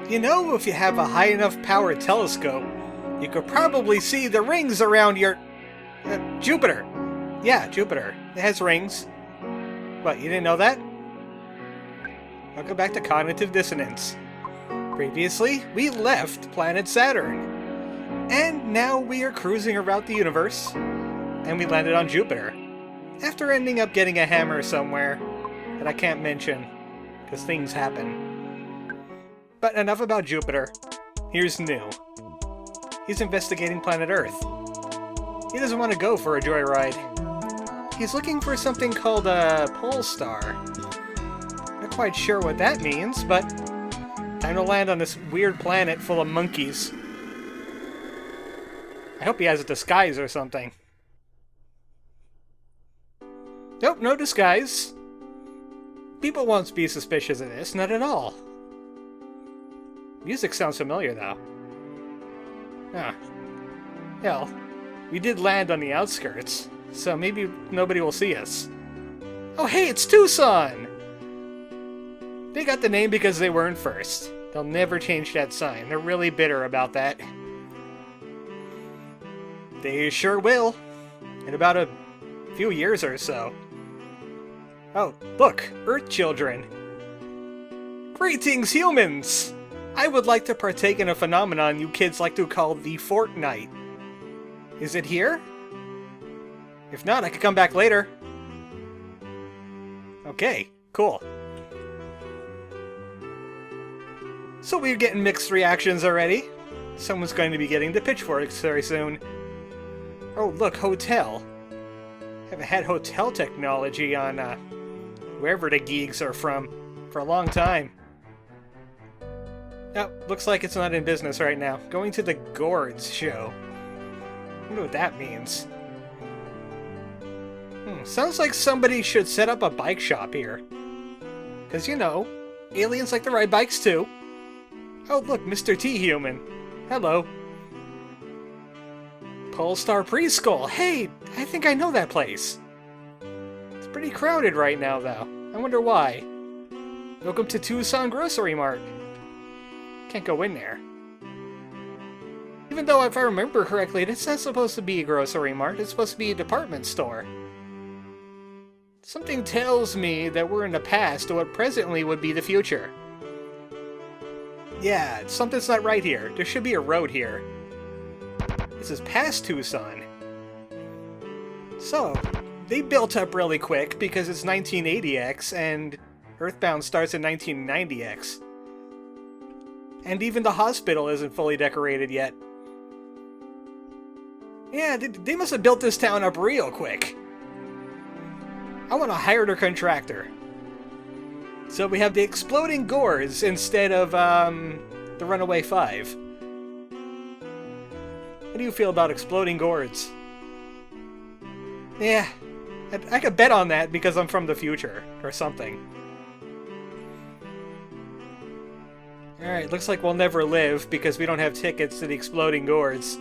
You know, if you have a high enough power telescope, you could probably see the rings around your... Jupiter. Yeah, Jupiter. It has rings. What, you didn't know that? Welcome back to Cognitive Dissonance. Previously, we left planet Saturn. And now we are cruising around the universe. And we landed on Jupiter. After ending up getting a hammer somewhere that I can't mention, because things happen. But enough about Jupiter. Here's Niiue. He's investigating planet Earth. He doesn't want to go for a joyride. He's looking for something called a pole star. Not quite sure what that means, but time to land on this weird planet full of monkeys. I hope he has a disguise or something. Nope, no disguise. People won't be suspicious of this, not at all. Music sounds familiar, though. Ah. Hell, we did land on the outskirts, so maybe nobody will see us. Oh hey, it's Tucson! They got the name because they weren't first. They'll never change that sign. They're really bitter about that. They sure will. In about a few years or so. Oh, look! Earth children! Greetings, humans! I would like to partake in a phenomenon you kids like to call the fortnight. Is it here? If not, I could come back later. Okay, cool. So we're getting mixed reactions already. Someone's going to be getting the pitchforks very soon. Oh, look, hotel. Haven't had hotel technology on, wherever the geeks are from for a long time. Oh, looks like it's not in business right now. Going to the Gourds show. I wonder what that means. Sounds like somebody should set up a bike shop here. Because, you know, aliens like to ride bikes too. Oh, look, Mr. T-Human. Hello. Polestar Preschool. Hey, I think I know that place. It's pretty crowded right now, though. I wonder why. Welcome to Tucson Grocery Mart. Can't go in there. Even though, if I remember correctly, it's not supposed to be a grocery mart. It's supposed to be a department store. Something tells me that we're in the past to what presently would be the future. Yeah, something's not right here. There should be a road here. This is past Tucson. So, they built up really quick because it's 1980X and EarthBound starts in 1990X. And even the hospital isn't fully decorated yet. Yeah, they must have built this town up real quick. I want to hire their contractor. So we have the Exploding Gourds instead of, the Runaway 5. How do you feel about Exploding Gourds? Yeah, I could bet on that because I'm from the future, or something. Alright, looks like we'll never live because we don't have tickets to the Exploding Gourds.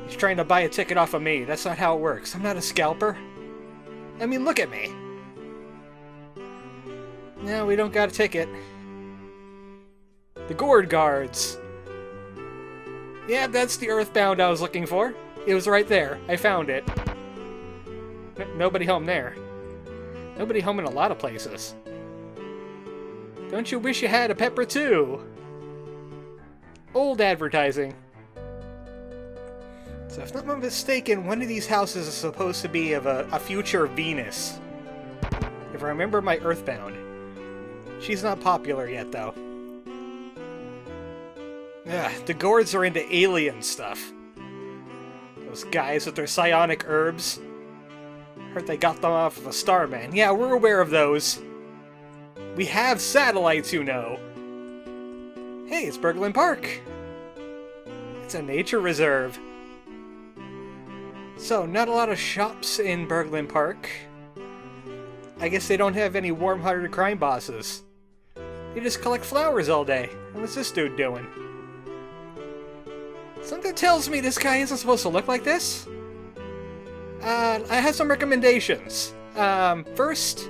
He's trying to buy a ticket off of me. That's not how it works. I'm not a scalper. I mean, look at me. No, we don't got a ticket. The Gourd Guards. Yeah, that's the EarthBound I was looking for. It was right there. I found it. Nobody home there. Nobody home in a lot of places. Don't you wish you had a pepper too? Old advertising. So if I'm not mistaken, one of these houses is supposed to be of a future Venus. If I remember my EarthBound. She's not popular yet, though. Ugh, the Gourds are into alien stuff. Those guys with their psionic herbs. Heard they got them off of a Starman. Yeah, we're aware of those. We have satellites, you know. Hey, it's Berglund Park. It's a nature reserve. So, not a lot of shops in Berglund Park. I guess they don't have any warm-hearted crime bosses. They just collect flowers all day. What's this dude doing? Something tells me this guy isn't supposed to look like this. I have some recommendations. First,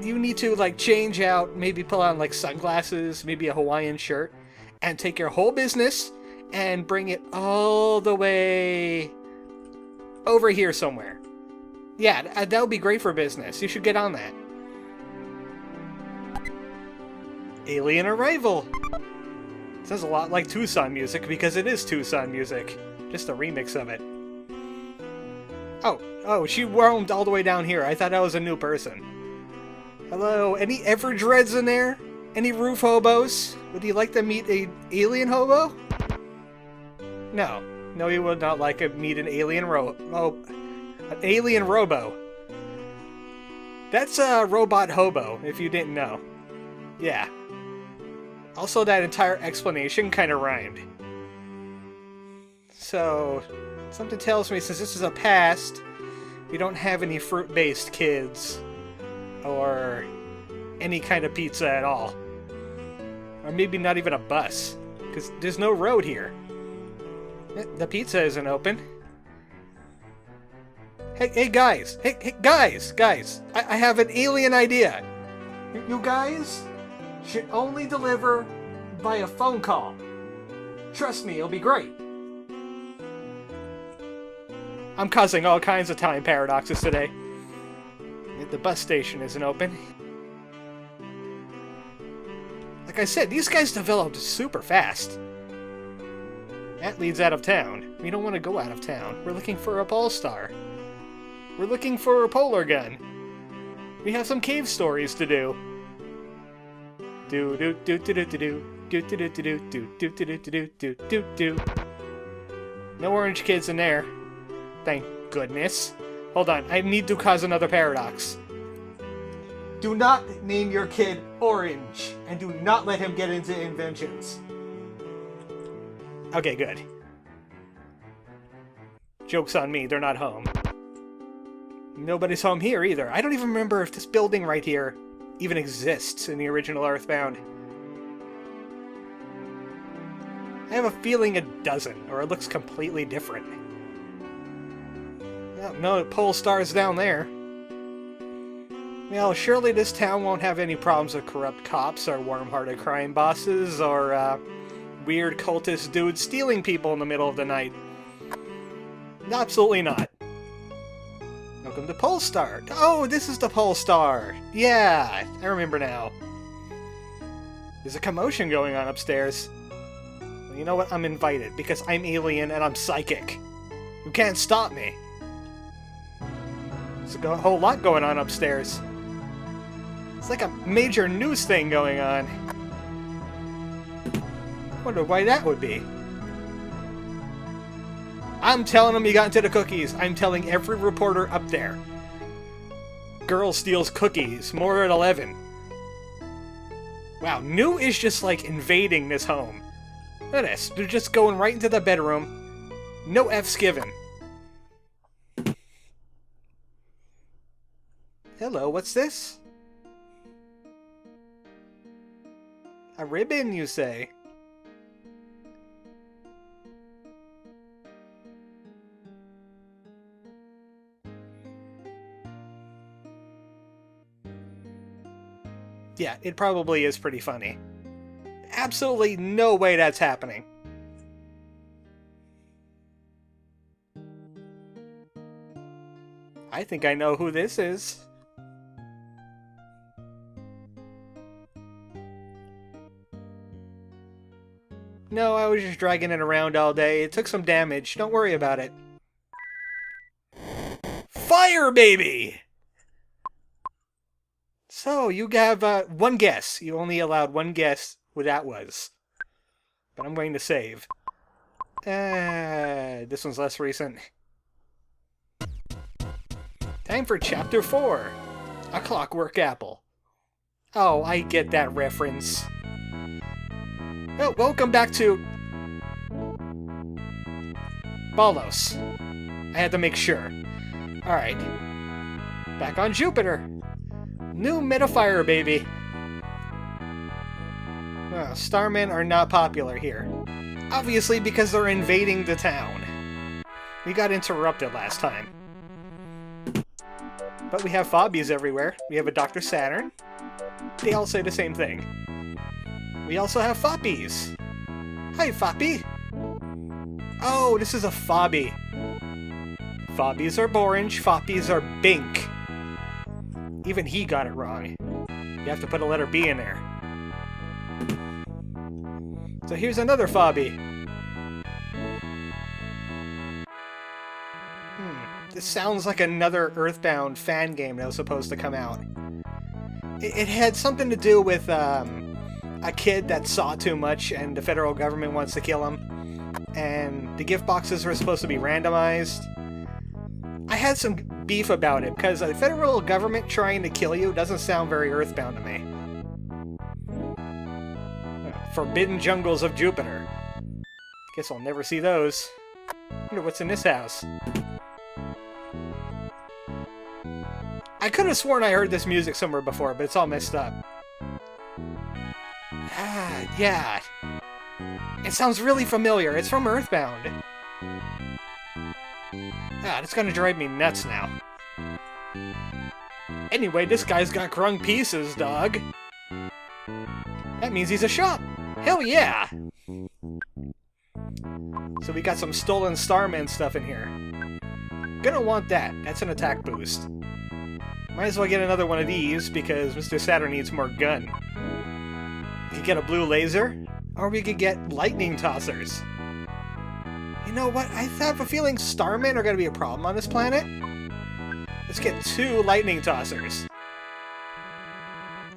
you need to, like, change out, maybe pull on, like, sunglasses, maybe a Hawaiian shirt, and take your whole business and bring it all the way over here somewhere. Yeah, that would be great for business. You should get on that. Alien Arrival. Sounds a lot like Tucson music because it is Tucson music. Just a remix of it. Oh, she roamed all the way down here. I thought I was a new person. Hello, any Everdreads in there? Any roof hobos? Would you like to meet a alien hobo? No. No, you would not like to meet an alien an alien robo. That's a robot hobo, if you didn't know. Yeah. Also, that entire explanation kind of rhymed. So, something tells me since this is a past, we don't have any fruit-based kids. Or any kind of pizza at all. Or maybe not even a bus. Because there's no road here. The pizza isn't open. Hey guys! Hey guys! I have an alien idea! You guys should only deliver by a phone call. Trust me, it'll be great. I'm causing all kinds of time paradoxes today. The bus station isn't open. Like I said, these guys developed super fast. That leads out of town. We don't want to go out of town. We're looking for a Polestar. We're looking for a polar gun. We have some cave stories to do. No orange kids in there. Thank goodness. Hold on, I need to cause another paradox. Do not name your kid Orange, and do not let him get into inventions. Okay, good. Joke's on me, they're not home. Nobody's home here either. I don't even remember if this building right here even exists in the original EarthBound. I have a feeling it doesn't, or it looks completely different. No Polestars down there. Well, surely this town won't have any problems with corrupt cops or warm-hearted crime bosses or weird cultist dudes stealing people in the middle of the night. Absolutely not. Welcome to Polestar. Oh, this is the Polestar. Yeah, I remember now. There's a commotion going on upstairs. Well, you know what? I'm invited because I'm alien and I'm psychic. You can't stop me. There's a whole lot going on upstairs. It's like a major news thing going on. Wonder why that would be. I'm telling them you got into the cookies. I'm telling every reporter up there. Girl steals cookies. More at 11. Wow, Niiue is just like invading this home. Look at this. They're just going right into the bedroom. No F's given. Hello, what's this? A ribbon, you say? Yeah, it probably is pretty funny. Absolutely no way that's happening. I think I know who this is. No, I was just dragging it around all day. It took some damage. Don't worry about it. Fire, baby! So, you have one guess. You only allowed one guess who that was. But I'm going to save. This one's less recent. Time for Chapter 4. A Clockwork Apple. Oh, I get that reference. Oh, welcome back to Balos. I had to make sure. Alright. Back on Jupiter. New Metafire, baby. Well, Starmen are not popular here. Obviously because they're invading the town. We got interrupted last time. But we have Fobbies everywhere. We have a Dr. Saturn. They all say the same thing. We also have Foppies. Hi, Foppy. Oh, this is a Fobby. Fobbies are orange, Foppies are pink. Even he got it wrong. You have to put a letter B in there. So here's another Fobby. This sounds like another EarthBound fan game that was supposed to come out. It had something to do with a kid that saw too much and the federal government wants to kill him. And the gift boxes were supposed to be randomized. I had some beef about it, because the federal government trying to kill you doesn't sound very EarthBound to me. Forbidden jungles of Jupiter. Guess I'll never see those. Wonder what's in this house. I could have sworn I heard this music somewhere before, but it's all messed up. Ah, yeah. It sounds really familiar. It's from EarthBound. Ah, that's gonna drive me nuts now. Anyway, this guy's got crunk pieces, dog. That means he's a shop. Hell yeah! So we got some stolen Starman stuff in here. Gonna want that. That's an attack boost. Might as well get another one of these, because Mr. Saturn needs more gun. We could get a blue laser, or we could get lightning tossers. You know what? I have a feeling Starmen are going to be a problem on this planet. Let's get 2 lightning tossers.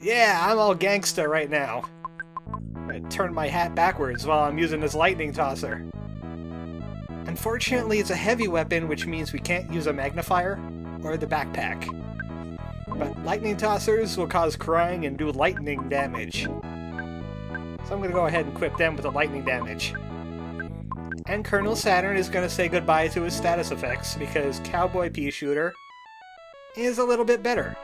Yeah, I'm all gangsta right now. I'm going to turn my hat backwards while I'm using this lightning tosser. Unfortunately, it's a heavy weapon, which means we can't use a magnifier or the backpack. But lightning tossers will cause crying and do lightning damage. So I'm going to go ahead and equip them with the lightning damage. And Colonel Saturn is going to say goodbye to his status effects because Cowboy Pea Shooter is a little bit better.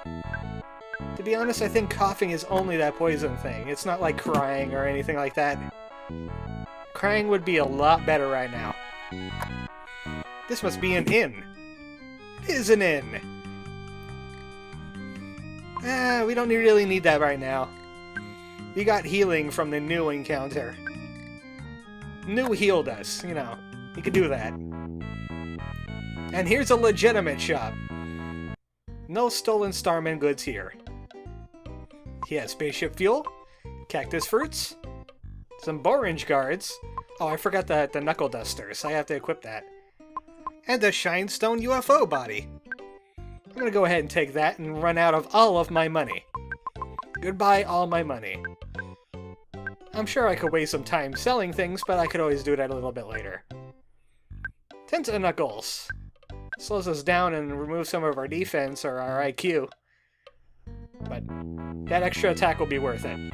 To be honest, I think coughing is only that poison thing. It's not like crying or anything like that. Crying would be a lot better right now. This must be an inn. It is an inn. We don't really need that right now. We got healing from the Niiue encounter. Niiue healed us, you know. You could do that. And here's a legitimate shop. No stolen Starman goods here. He has spaceship fuel, cactus fruits, some orange guards. Oh, I forgot the knuckle dusters. I have to equip that. And a Shinestone UFO body. I'm gonna go ahead and take that and run out of all of my money. Goodbye, all my money. I'm sure I could waste some time selling things, but I could always do that a little bit later. Tentacles. Slows us down and removes some of our defense or our IQ. But that extra attack will be worth it.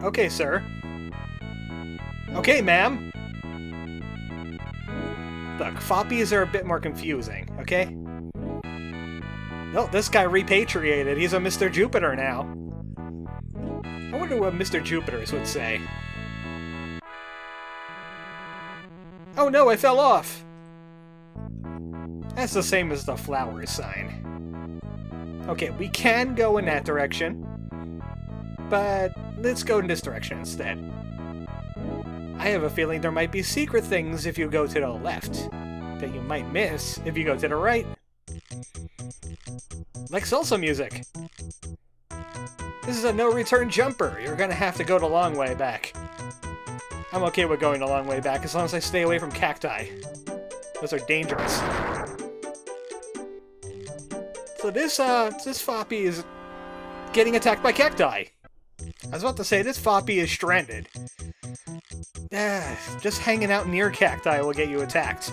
Okay, sir. Okay, ma'am. Look, Foppies are a bit more confusing, okay? Oh, this guy repatriated. He's a Mr. Jupiter now. I wonder what Mr. Jupiters would say. Oh no, I fell off! That's the same as the flowers sign. Okay, we can go in that direction, but let's go in this direction instead. I have a feeling there might be secret things if you go to the left, that you might miss if you go to the right. Like salsa music. This is a no-return jumper. You're gonna have to go the long way back. I'm okay with going the long way back as long as I stay away from cacti. Those are dangerous. So this Foppy is getting attacked by cacti. I was about to say, this Foppy is stranded. Just hanging out near cacti will get you attacked.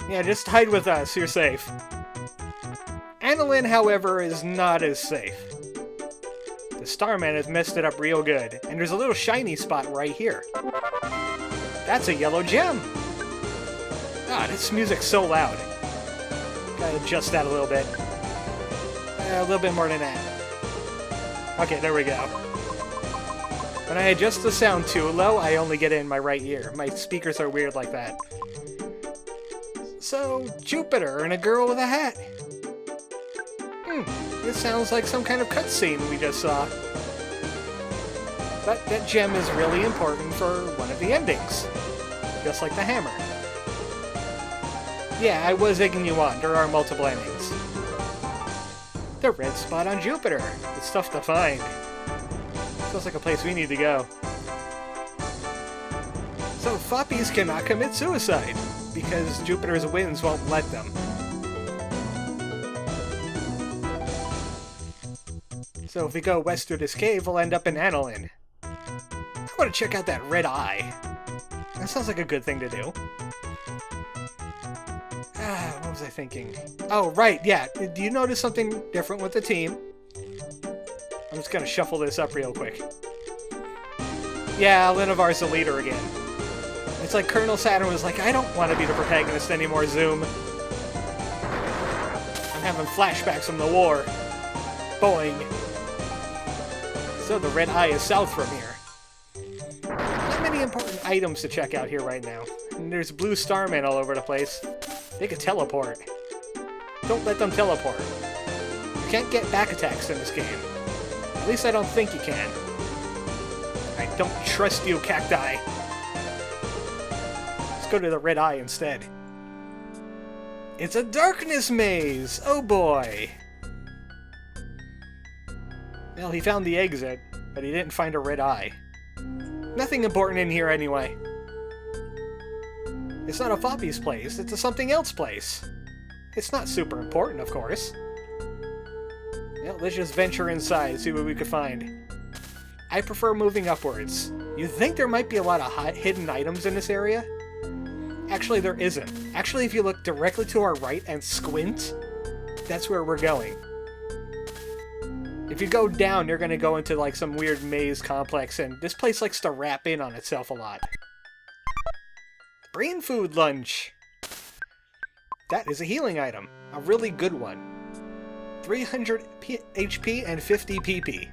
Yeah, just hide with us, you're safe. Annalyn, however, is not as safe. The Starman has messed it up real good, and there's a little shiny spot right here. That's a yellow gem! Ah, this music's so loud. Gotta adjust that a little bit. A little bit more than that. Okay, there we go. When I adjust the sound too low, I only get it in my right ear. My speakers are weird like that. So, Jupiter and a girl with a hat. This sounds like some kind of cutscene we just saw. But that gem is really important for one of the endings. Just like the hammer. Yeah, I was egging you on. There are multiple endings. The red spot on Jupiter. It's tough to find. Sounds like a place we need to go. So Foppies cannot commit suicide, because Jupiter's winds won't let them. So if we go west through this cave, we'll end up in Annalyn. I want to check out that red eye. That sounds like a good thing to do. What was I thinking? Oh, right, yeah. Do you notice something different with the team? I'm just gonna shuffle this up real quick. Yeah, Linavar's the leader again. It's like Colonel Saturn was like, I don't want to be the protagonist anymore, Zoom. I'm having flashbacks from the war. Boing. So the red eye is south from here. Not many important items to check out here right now. And there's blue Starman all over the place. They could teleport. Don't let them teleport. You can't get back attacks in this game. At least I don't think you can. I don't trust you, cacti. Let's go to the red eye instead. It's a darkness maze! Oh boy! Well, he found the exit, but he didn't find a red eye. Nothing important in here anyway. It's not a Foppy's place, it's a something else place. It's not super important, of course. Well, let's just venture inside and see what we could find. I prefer moving upwards. You think there might be a lot of hidden items in this area? Actually, there isn't. Actually, if you look directly to our right and squint, that's where we're going. If you go down, you're going to go into like some weird maze complex, and this place likes to wrap in on itself a lot. Brain food lunch! That is a healing item. A really good one. 300 HP and 50 PP.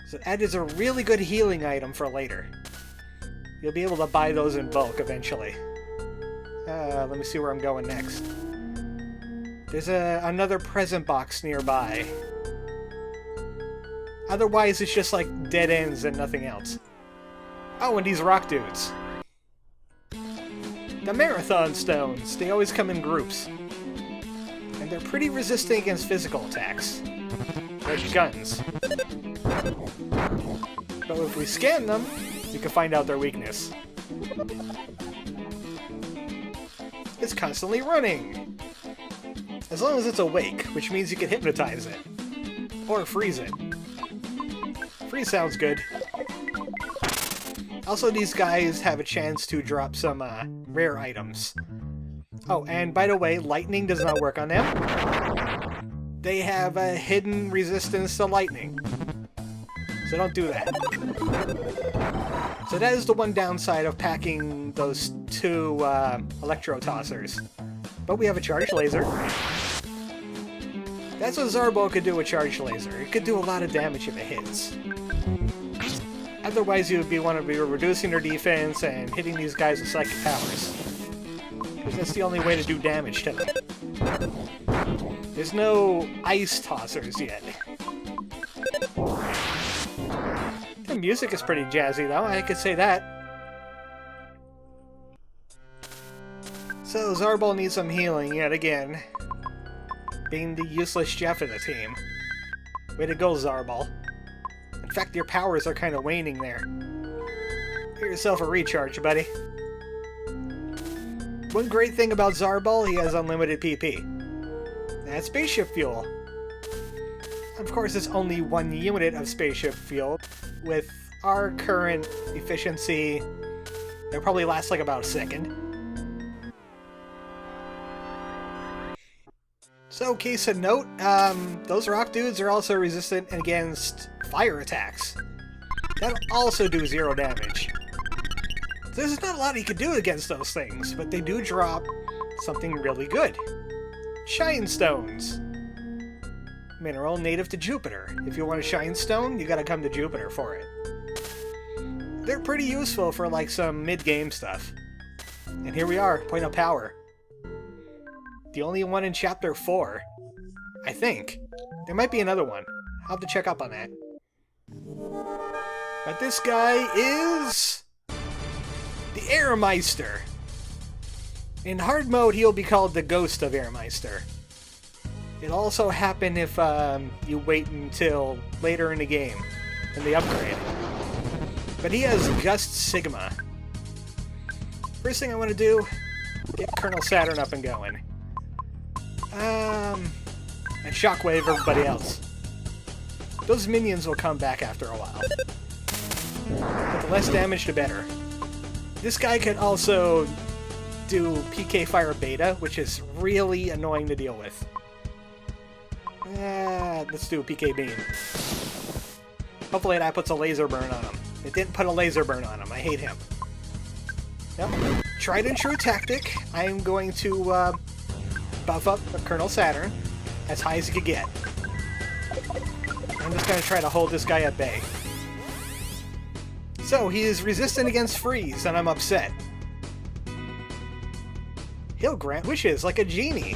So that is a really good healing item for later. You'll be able to buy those in bulk eventually. Let me see where I'm going next. There's another present box nearby. Otherwise, it's just like dead ends and nothing else. Oh, and these rock dudes. The Marathon Stones. They always come in groups. And they're pretty resistant against physical attacks. Like guns. But if we scan them, we can find out their weakness. It's constantly running. As long as it's awake, which means you can hypnotize it. Or freeze it. Freeze sounds good. Also, these guys have a chance to drop some rare items. Oh, and by the way, lightning does not work on them. They have a hidden resistance to lightning. So don't do that. So that is the one downside of packing those two electro tossers. But we have a charge laser. That's what Zarbal could do with charge laser. It could do a lot of damage if it hits. Otherwise, you would want to be reducing their defense and hitting these guys with psychic powers. Because that's the only way to do damage to them. There's no ice tossers yet. The music is pretty jazzy, though, I could say that. So, Zarbal needs some healing yet again. Being the useless Jeff of the team. Way to go, Zarbal. In fact, your powers are kind of waning there. Get yourself a recharge, buddy. One great thing about Zarbal, he has unlimited PP. That's spaceship fuel. Of course, it's only 1 unit of spaceship fuel. With our current efficiency, it'll probably last like about a second. So, case of note, those rock dudes are also resistant against fire attacks. That'll also do 0 damage. There's not a lot you can do against those things, but they do drop something really good. Shine Stones. Mineral native to Jupiter. If you want a Shine Stone, you gotta come to Jupiter for it. They're pretty useful for like some mid-game stuff. And here we are, point of power. The only one in Chapter 4. I think. There might be another one. I'll have to check up on that. But this guy is... the Airmeister. In hard mode, he'll be called the Ghost of Airmeister. It'll also happen if you wait until later in the game, in the upgrade. But he has Gust Sigma. First thing I want to do, get Colonel Saturn up and going. And Shockwave everybody else. Those minions will come back after a while. But the less damage, the better. This guy could also do PK Fire Beta, which is really annoying to deal with. Let's do a PK Beam. Hopefully that puts a laser burn on him. It didn't put a laser burn on him. I hate him. Yep. Tried and true tactic. I am going to buff up Colonel Saturn as high as he could get. I'm just going to try to hold this guy at bay. So, he is resistant against freeze, and I'm upset. He'll grant wishes like a genie.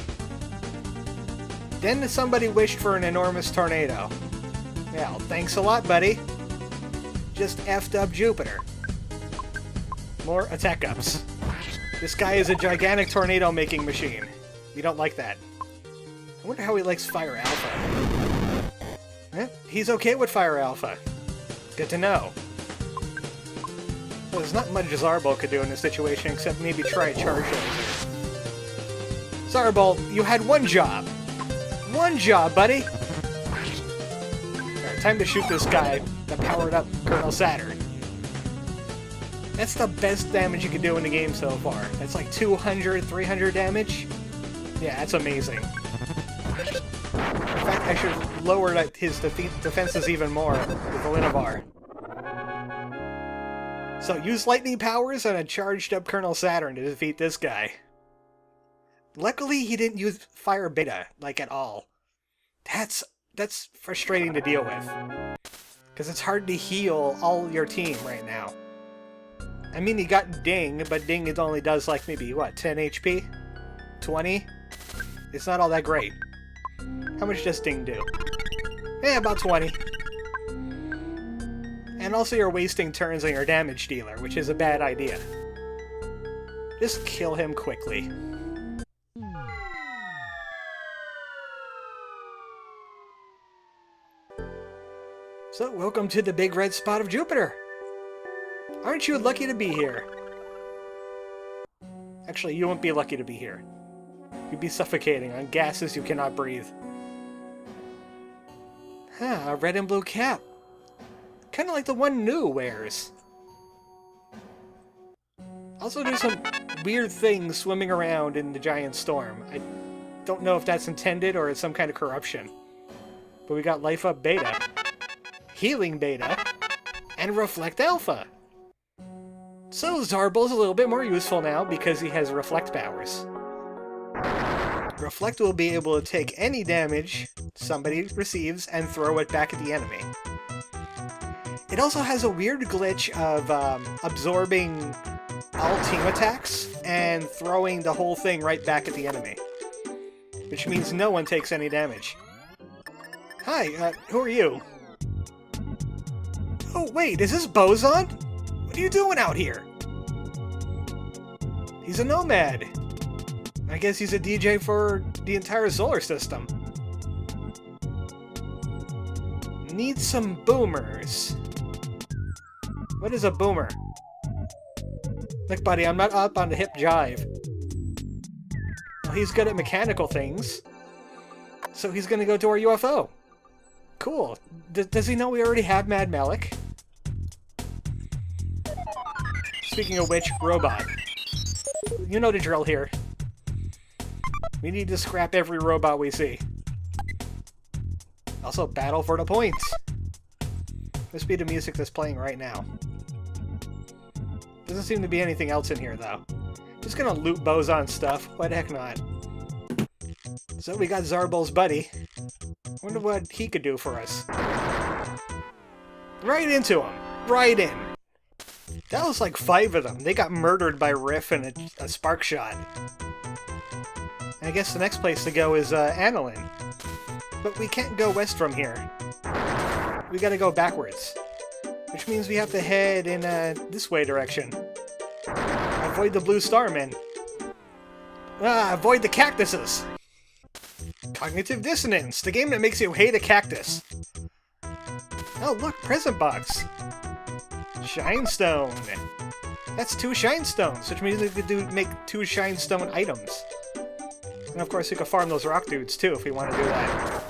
Then somebody wished for an enormous tornado. Well, thanks a lot, buddy. Just effed up Jupiter. More attack ups. This guy is a gigantic tornado-making machine. You don't like that. I wonder how he likes Fire Alpha. He's okay with Fire Alpha. Good to know. Well, there's not much Zarbal could do in this situation except maybe try a charge laser. Zarbal, you had one job. One job, buddy! Alright, time to shoot this guy, the powered-up Colonel Saturn. That's the best damage you can do in the game so far. That's like 200, 300 damage. Yeah, that's amazing. In fact, I should lower his defenses even more with the Linavar. So, use lightning powers and a charged-up Colonel Saturn to defeat this guy. Luckily, he didn't use Fire Beta, like, at all. That's frustrating to deal with. Because it's hard to heal all your team right now. I mean, he got Ding, but Ding it only does, like, maybe, what, 10 HP? 20? It's not all that great. How much does Ding do? About 20. And also you're wasting turns on your damage dealer, which is a bad idea. Just kill him quickly. So, welcome to the big red spot of Jupiter! Aren't you lucky to be here? Actually, you won't be lucky to be here. You'd be suffocating on gases you cannot breathe. A red and blue cap. Kinda like the one Niiue wears. Also, there's some weird things swimming around in the giant storm. I don't know if that's intended or it's some kind of corruption. But we got Life Up Beta, Healing Beta, and Reflect Alpha. So Zarbal's a little bit more useful now because he has Reflect powers. Reflect will be able to take any damage somebody receives and throw it back at the enemy. It also has a weird glitch of absorbing all team attacks and throwing the whole thing right back at the enemy. Which means no one takes any damage. Hi, who are you? Oh wait, is this Boson? What are you doing out here? He's a nomad. I guess he's a DJ for the entire solar system. Need some boomers. What is a boomer? Look, buddy, I'm not up on the hip jive. Well, he's good at mechanical things. So he's gonna go to our UFO. Cool. Does he know we already have Mad Malik? Speaking of which, robot. You know the drill here. We need to scrap every robot we see. Also, battle for the points. This be the music that's playing right now. Doesn't seem to be anything else in here, though. Just gonna loot Boson stuff. Why the heck not? So we got Zarbal's buddy. Wonder what he could do for us. Right into him. Right in. That was like 5 of them. They got murdered by Riff and a spark shot. I guess the next place to go is Annalyn. But we can't go west from here. We gotta go backwards. Which means we have to head in this way direction. Avoid the blue Starman. Avoid the cactuses! Cognitive Dissonance, the game that makes you hate a cactus. Oh look, present box! Shine Stone! That's 2 Shine Stones, which means we could make 2 Shine Stone items. And of course we could farm those rock dudes too if we want to do that.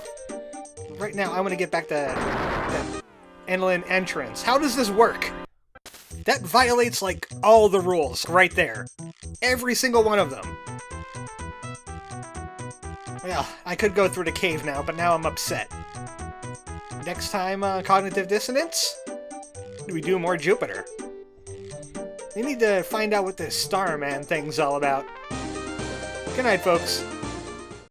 Right now I want to get back to the Annalyn entrance. How does this work? That violates like all the rules right there. Every single one of them. Well, I could go through the cave now, but now I'm upset. Next time, Cognitive Dissonance, we do more Jupiter. We need to find out what this Starman thing's all about. Good night, folks.